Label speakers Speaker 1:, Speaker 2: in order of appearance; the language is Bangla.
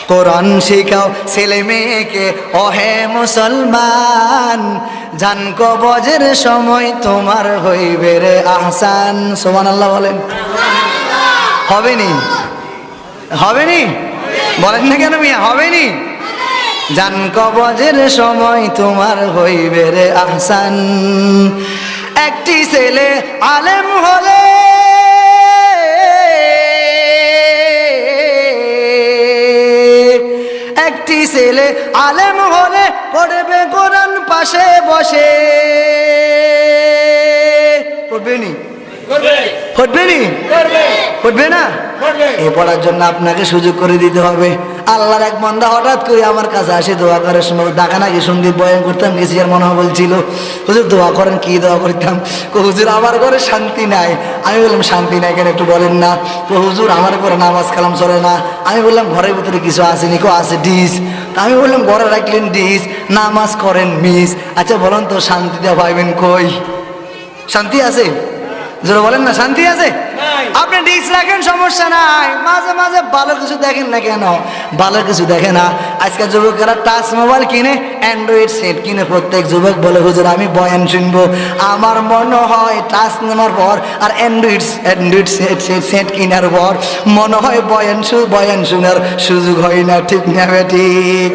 Speaker 1: কোরআন শিখাও ছেলে মেয়েকে ওহে মুসলমান, জান কবজের সময় তোমার হইবে রে আহসান। সুবহানাল্লাহ বলেন। হবেনি? হবেনি? বলেন না কেন মিয়া? হবেনি? জান কবজের সময় তোমার হইবে রে আহসান। একটি ছেলে আলেম হলে একটি ছেলে আলেম হলে পড়বে কোরআন পাশে বসে। পড়বে নি? পড়বে নি? পড়বে না? এ পড়ার জন্য আপনাকে সুযোগ করে দিতে হবে। আল্লাহর এক বান্দা হঠাৎ করে আমার কাছে আসে দোয়া করার সময়, ঢাকা নাকি সঙ্গীত বয়ান করতাম গেছি, আর মনে হয় বলছিল হুজুর দোয়া করেন। কি দোয়া করতাম? হুজুর আমার ঘরে শান্তি নাই। আমি বললাম শান্তি নাই কেন একটু বলেন না। হুজুর আমার ঘরে নামাজ কালাম চলে না। আমি বললাম ঘরের ভিতরে কিছু আসেনি। কেউ আছে ডিস। আমি বললাম ঘরে রাখলেন ডিস, নামাজ করেন মিস। আচ্ছা বলেন তো শান্তিটা পাইবেন কই? শান্তি আছে? জোরে বলেন না, শান্তি আছে? আপনি ডিস রাখেন সমস্যা নাই, মাঝে মাঝে ভালো কিছু দেখেন না কেন? ভালো কিছু দেখে না। আজকাল যুবকেরা টাচ মোবাইল কিনে, অ্যান্ড্রয়েড সেট কিনে। প্রত্যেক যুবক বলে হুজুর আমি বয়ান শুনবো। আমার মনে হয় টাচ নেওয়ার পর আর অ্যান্ড্রয়েড সেট কেনার পর মনে হয় বয়ান শোনার সুযোগ হয় না। ঠিক না ঠিক?